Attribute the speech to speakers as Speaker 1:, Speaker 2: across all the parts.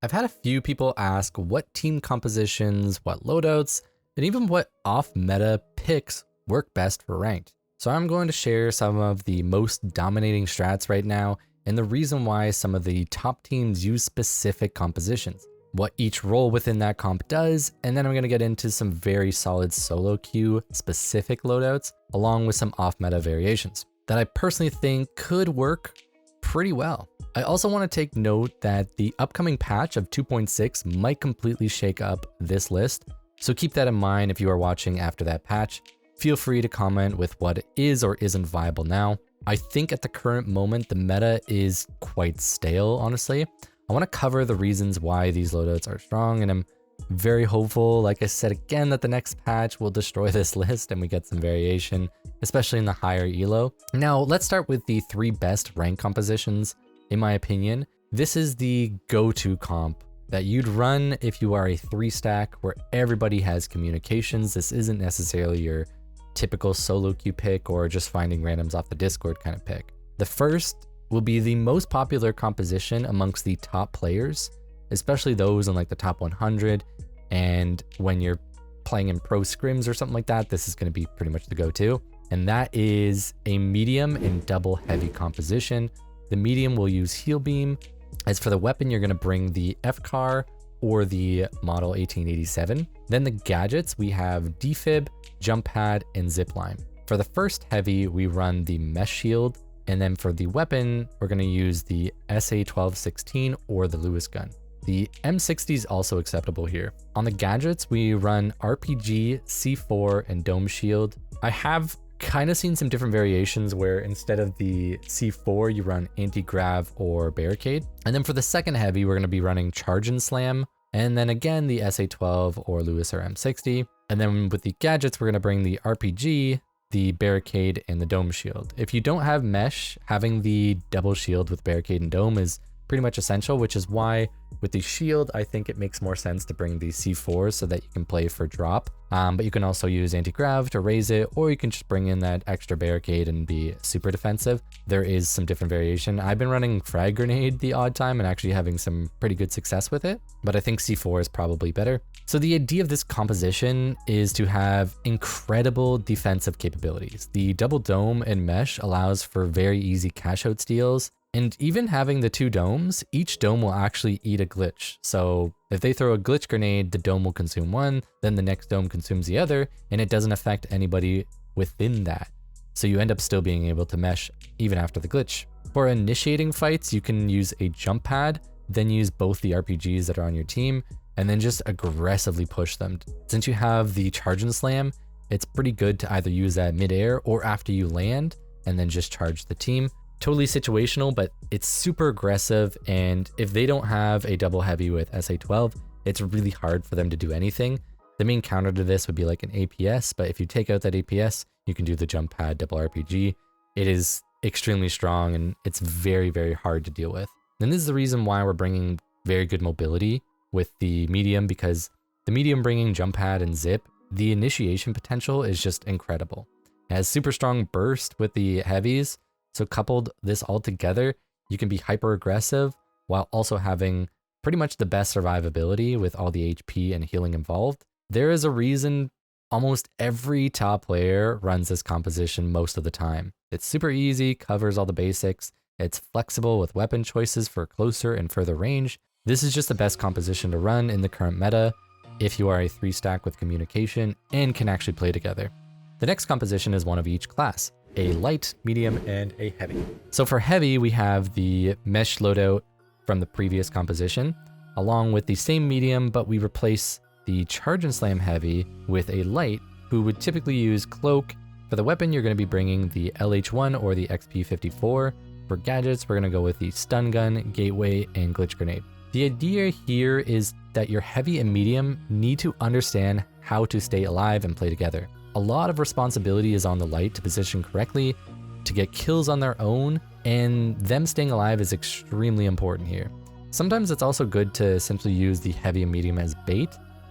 Speaker 1: I've had a few people ask what team compositions, what loadouts, and even what off-meta picks work best for ranked. So I'm going to share some of the most dominating strats right now and the reason why some of the top teams use specific compositions, what each role within that comp does, and then I'm going to get into some very solid solo queue specific loadouts along with some off-meta variations that I personally think could work pretty well. I also want to take note that the upcoming patch of 2.6 might completely shake up this list, so keep that in mind if you are watching after that patch. Feel free to comment with what is or isn't viable now. I think at the current moment, the meta is quite stale, honestly. I want to cover the reasons why these loadouts are strong, and I'm very hopeful, like I said again, that the next patch will destroy this list and we get some variation, especially in the higher elo. Now, let's start with the 3 best rank compositions. In my opinion, this is the go-to comp that you'd run if you are a 3-stack where everybody has communications. This isn't necessarily your typical solo queue pick or just finding randoms off the Discord kind of pick. The first will be the most popular composition amongst the top players, especially those in like the top 100. And when you're playing in pro scrims or something like that, this is going to be pretty much the go-to. And that is a medium and double heavy composition. The medium will use heal beam. As for the weapon, you're going to bring the FCAR or the model 1887. Then the gadgets, we have defib, jump pad, and zipline. For the first heavy, we run the mesh shield. And then for the weapon, we're going to use the SA-1216 or the Lewis gun. The M60 is also acceptable here. On the gadgets, we run RPG, C4, and dome shield. I have kind of seen some different variations where instead of the C4, you run anti-grav or barricade. And then for the second heavy, we're going to be running charge and slam. And then again, the SA-12 or Lewis or M60. And then with the gadgets, we're going to bring the RPG, the barricade, and the dome shield. If you don't have mesh, having the double shield with barricade and dome is pretty much essential, which is why with the shield, I think it makes more sense to bring the C4 so that you can play for drop. But you can also use anti-grav to raise it, or you can just bring in that extra barricade and be super defensive. There is some different variation. I've been running frag grenade the odd time and actually having some pretty good success with it, but I think C4 is probably better. So the idea of this composition is to have incredible defensive capabilities. The double dome and mesh allows for very easy cash out steals. And even having the 2 domes, each dome will actually eat a glitch. So if they throw a glitch grenade, the dome will consume one, then the next dome consumes the other, and it doesn't affect anybody within that. So you end up still being able to mesh even after the glitch. For initiating fights, you can use a jump pad, then use both the RPGs that are on your team, and then just aggressively push them. Since you have the charge and slam, it's pretty good to either use that midair or after you land, and then just charge the team. Totally situational, but it's super aggressive, and if they don't have a double heavy with SA-12, it's really hard for them to do anything. The main counter to this would be like an APS, but if you take out that APS, you can do the jump pad double RPG. It is extremely strong, and it's very, very hard to deal with. And this is the reason why we're bringing very good mobility with the medium, because the medium bringing jump pad and zip, the initiation potential is just incredible. It has super strong burst with the heavies. So coupled this all together, you can be hyper aggressive while also having pretty much the best survivability with all the HP and healing involved. There is a reason almost every top player runs this composition most of the time. It's super easy, covers all the basics. It's flexible with weapon choices for closer and further range. This is just the best composition to run in the current meta if you are a 3-stack with communication and can actually play together. The next composition is one of each class. A light, medium, and a heavy. So for heavy, we have the mesh loadout from the previous composition, along with the same medium, but we replace the charge and slam heavy with a light, who would typically use cloak. For the weapon, you're going to be bringing the LH1 or the XP54. For gadgets, we're going to go with the stun gun, gateway, and glitch grenade. The idea here is that your heavy and medium need to understand how to stay alive and play together. A lot of responsibility is on the light to position correctly, to get kills on their own, and them staying alive is extremely important here. Sometimes it's also good to essentially use the heavy and medium as bait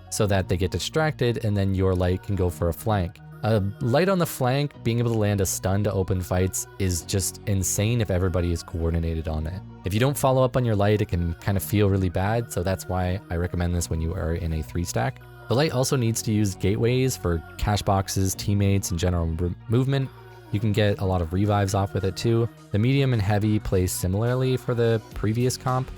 Speaker 1: so that they get distracted and then your light can go for a flank. A light on the flank, being able to land a stun to open fights is just insane if everybody is coordinated on it. If you don't follow up on your light, it can kind of feel really bad, so that's why I recommend this when you are in a 3-stack. The light also needs to use gateways for cash boxes, teammates, and general movement. You can get a lot of revives off with it too. The medium and heavy play similarly for the previous comp,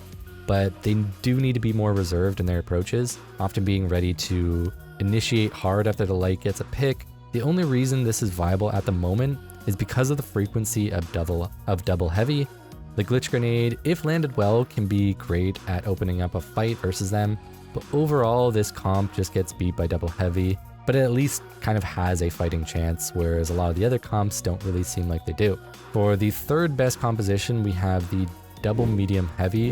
Speaker 1: but they do need to be more reserved in their approaches, often being ready to initiate hard after the light gets a pick. The only reason this is viable at the moment is because of the frequency of double heavy. The glitch grenade, if landed well, can be great at opening up a fight versus them, but overall this comp just gets beat by double heavy, but it at least kind of has a fighting chance, whereas a lot of the other comps don't really seem like they do. For the third best composition, we have the double medium heavy,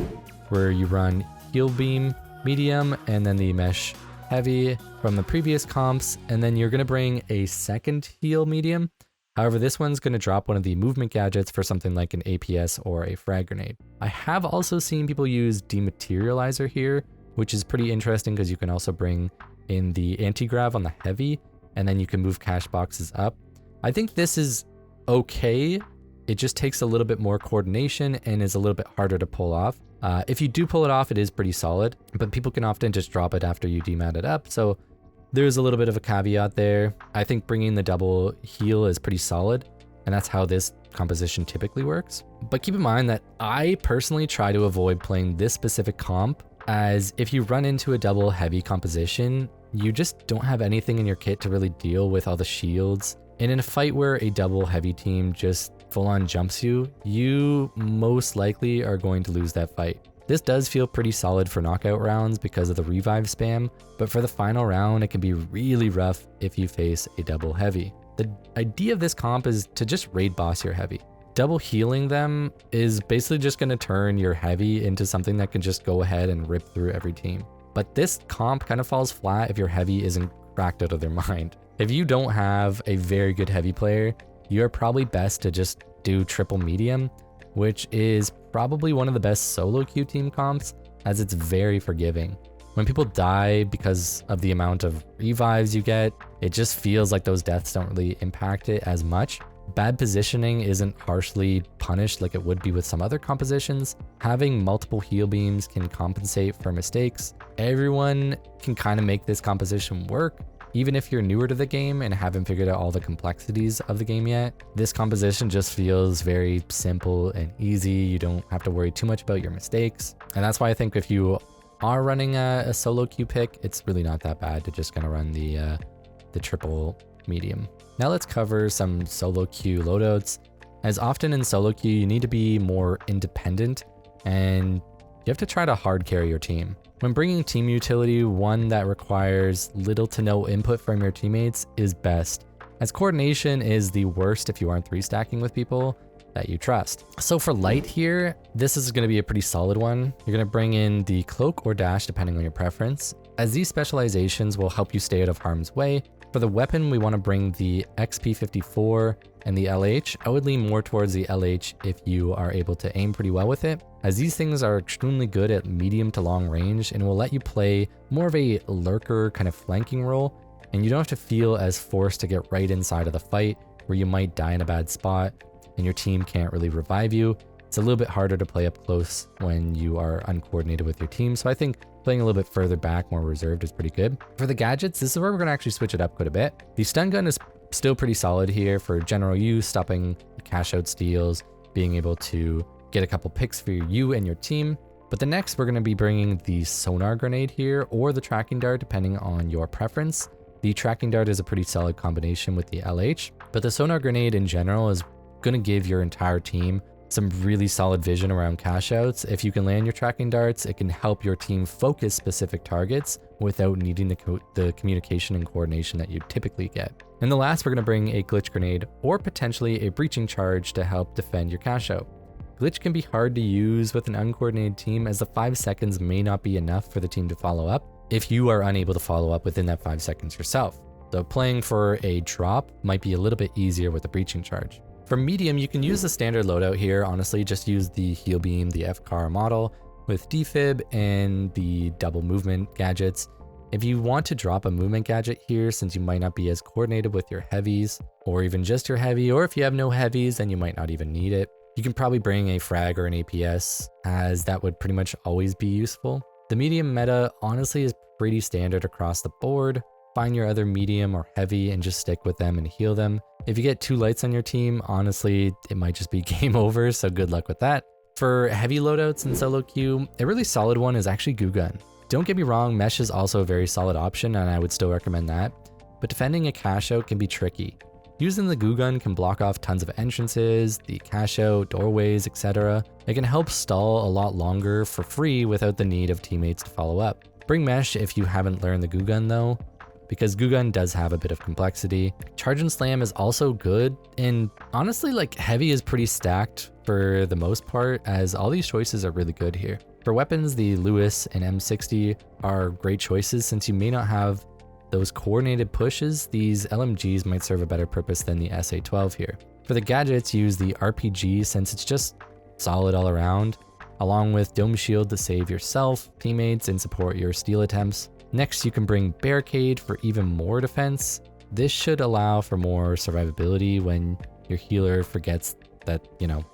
Speaker 1: where you run heal beam medium and then the mesh heavy from the previous comps, and then you're going to bring a second heal medium. However, this one's going to drop one of the movement gadgets for something like an APS or a frag grenade. I have also seen people use dematerializer here, which is pretty interesting because you can also bring in the anti-grav on the heavy, and then you can move cash boxes up. I think this is okay. It just takes a little bit more coordination and is a little bit harder to pull off. If you do pull it off, it is pretty solid, but people can often just drop it after you demat it up. So there's a little bit of a caveat there. I think bringing the double heal is pretty solid, and that's how this composition typically works. But keep in mind that I personally try to avoid playing this specific comp, as if you run into a double heavy composition, you just don't have anything in your kit to really deal with all the shields. And in a fight where a double heavy team just full on jumps you, you most likely are going to lose that fight. This does feel pretty solid for knockout rounds because of the revive spam, but for the final round, it can be really rough if you face a double heavy. The idea of this comp is to just raid boss your heavy. Double healing them is basically just going to turn your heavy into something that can just go ahead and rip through every team. But this comp kind of falls flat if your heavy isn't cracked out of their mind. If you don't have a very good heavy player, you're probably best to just do triple medium, which is probably one of the best solo queue team comps, as it's very forgiving. When people die because of the amount of revives you get, it just feels like those deaths don't really impact it as much. Bad positioning isn't harshly punished like it would be with some other compositions. Having multiple heal beams can compensate for mistakes. Everyone can kind of make this composition work. Even if you're newer to the game and haven't figured out all the complexities of the game yet, this composition just feels very simple and easy. You don't have to worry too much about your mistakes. And that's why I think if you are running a solo queue pick, it's really not that bad to just kind of run the triple medium. Now let's cover some solo queue loadouts. As often in solo queue, you need to be more independent and you have to try to hard carry your team. When bringing team utility, one that requires little to no input from your teammates is best, as coordination is the worst if you aren't 3-stacking with people that you trust. So for light here, this is going to be a pretty solid one. You're going to bring in the cloak or dash depending on your preference, as these specializations will help you stay out of harm's way. For the weapon, we want to bring the XP54 and the LH. I would lean more towards the LH if you are able to aim pretty well with it, as these things are extremely good at medium to long range and will let you play more of a lurker kind of flanking role, and you don't have to feel as forced to get right inside of the fight where you might die in a bad spot and your team can't really revive you. It's a little bit harder to play up close when you are uncoordinated with your team, so I think playing a little bit further back, more reserved, is pretty good. For the gadgets, this is where we're going to actually switch it up quite a bit. The stun gun is still pretty solid here for general use, stopping cash out steals, being able to get a couple picks for you and your team. But the next, we're going to be bringing the sonar grenade here, or the tracking dart, depending on your preference. The tracking dart is a pretty solid combination with the LH, but the sonar grenade in general is going to give your entire team some really solid vision around cash outs. If you can land your tracking darts, it can help your team focus specific targets without needing the communication and coordination that you typically get. And the last, we're going to bring a glitch grenade or potentially a breaching charge to help defend your cash out. Glitch can be hard to use with an uncoordinated team, as the 5 seconds may not be enough for the team to follow up if you are unable to follow up within that 5 seconds yourself. So playing for a drop might be a little bit easier with a breaching charge. For medium, you can use the standard loadout here. Honestly, just use the heal beam, the FCAR model with defib and the double movement gadgets. If you want to drop a movement gadget here, since you might not be as coordinated with your heavies, or even just your heavy, or if you have no heavies, then you might not even need it. You can probably bring a frag or an APS, as that would pretty much always be useful. The medium meta honestly is pretty standard across the board. Find your other medium or heavy and just stick with them and heal them. If you get 2 lights on your team, honestly, it might just be game over, so good luck with that. For heavy loadouts in solo queue, a really solid one is actually Goo Gun. Don't get me wrong, Mesh is also a very solid option and I would still recommend that, but defending a cash out can be tricky. Using the Goo Gun can block off tons of entrances, the cash out, doorways, etc. It can help stall a lot longer for free without the need of teammates to follow up. Bring Mesh if you haven't learned the Goo Gun though, because Goo Gun does have a bit of complexity. Charge and Slam is also good, and honestly, like, heavy is pretty stacked for the most part, as all these choices are really good here. For weapons, the Lewis and M60 are great choices. Since you may not have those coordinated pushes, these LMGs might serve a better purpose than the SA-12 here. For the gadgets, use the RPG since it's just solid all around, along with Dome Shield to save yourself, teammates, and support your steal attempts. Next, you can bring Barricade for even more defense. This should allow for more survivability when your healer forgets that,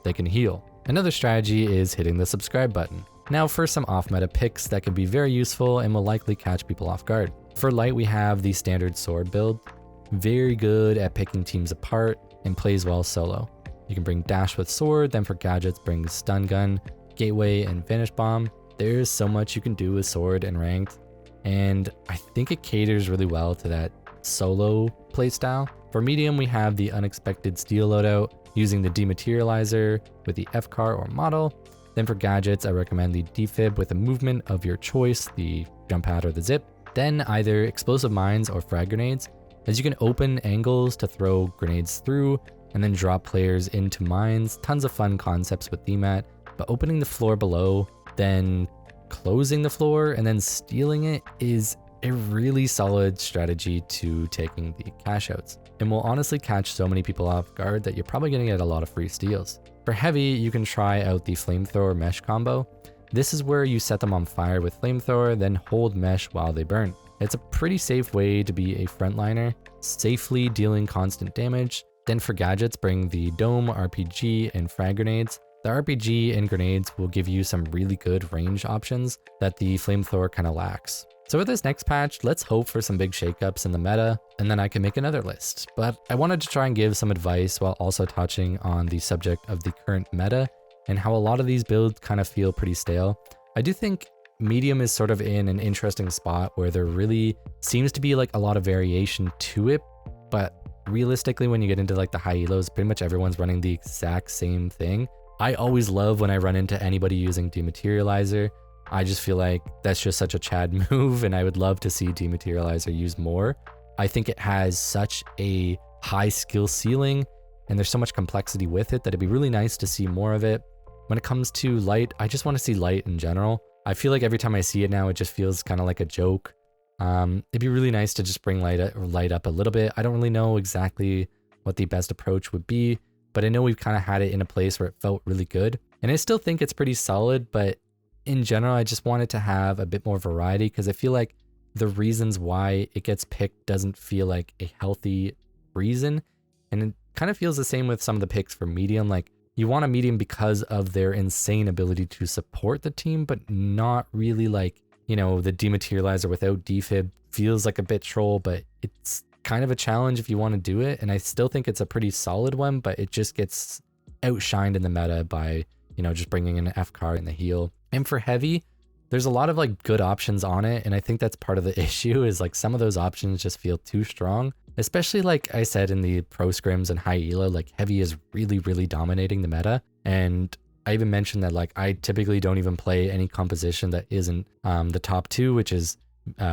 Speaker 1: they can heal. Another strategy is hitting the subscribe button. Now for some off-meta picks that can be very useful and will likely catch people off guard. For light, we have the standard sword build. Very good at picking teams apart and plays well solo. You can bring dash with sword, then for gadgets bring stun gun, gateway, and vanish bomb. There's so much you can do with sword and ranked, and I think it caters really well to that solo playstyle. For medium, we have the unexpected steal loadout using the dematerializer with the FCAR or model. Then for gadgets, I recommend the defib with a movement of your choice, the jump pad or the zip. Then either explosive mines or frag grenades, as you can open angles to throw grenades through and then drop players into mines. Tons of fun concepts with DMAT, but opening the floor below, then closing the floor and then stealing it is a really solid strategy to taking the cash outs, and will honestly catch so many people off guard that you're probably going to get a lot of free steals. For heavy, you can try out the flamethrower mesh combo. This is where you set them on fire with flamethrower, then hold mesh while they burn. It's a pretty safe way to be a frontliner, safely dealing constant damage. Then for gadgets, bring the dome, RPG, and frag grenades. The RPG and grenades will give you some really good range options that the flamethrower kind of lacks. So with this next patch, let's hope for some big shakeups in the meta, and then I can make another list. But I wanted to try and give some advice while also touching on the subject of the current meta and how a lot of these builds kind of feel pretty stale. I do think medium is sort of in an interesting spot where there really seems to be like a lot of variation to it, but realistically, when you get into like the high elos, pretty much everyone's running the exact same thing. I always love when I run into anybody using dematerializer. I just feel like that's just such a Chad move, and I would love to see dematerializer used more. I think it has such a high skill ceiling and there's so much complexity with it that it'd be really nice to see more of it. When it comes to light, I just want to see light in general. I feel like every time I see it now, it just feels kind of like a joke. It'd be really nice to just bring light up a little bit. I don't really know exactly what the best approach would be, but I know we've kind of had it in a place where it felt really good. And I still think it's pretty solid, but in general, I just wanted to have a bit more variety because I feel like the reasons why it gets picked doesn't feel like a healthy reason. And it kind of feels the same with some of the picks for medium. Like, you want a medium because of their insane ability to support the team, but not really like, the dematerializer without defib feels like a bit troll, but it's kind of a challenge if you want to do it. And I still think it's a pretty solid one, but it just gets outshined in the meta by, just bringing in an FCAR and the heal. And for heavy, there's a lot of like good options on it. And I think that's part of the issue is like some of those options just feel too strong, especially like I said in the pro scrims and high elo, like heavy is really, really dominating the meta. And I even mentioned that like I typically don't even play any composition that isn't the top two, which is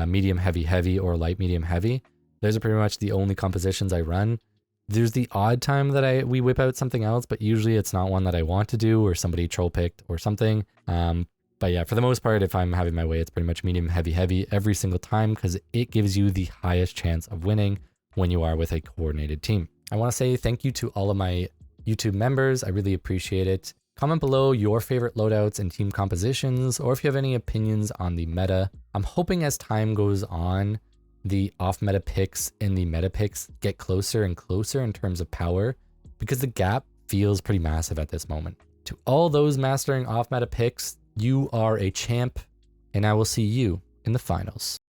Speaker 1: medium heavy heavy or light medium heavy. Those are pretty much the only compositions I run. There's the odd time that we whip out something else, but usually it's not one that I want to do or somebody troll picked or something. But yeah, for the most part, if I'm having my way, it's pretty much medium heavy heavy every single time because it gives you the highest chance of winning when you are with a coordinated team. I want to say thank you to all of my YouTube members. I really appreciate it. Comment below your favorite loadouts and team compositions, or if you have any opinions on the meta. I'm hoping as time goes on, the off-meta picks and the meta picks get closer and closer in terms of power, because the gap feels pretty massive at this moment. To all those mastering off-meta picks, you are a champ, and I will see you in the finals.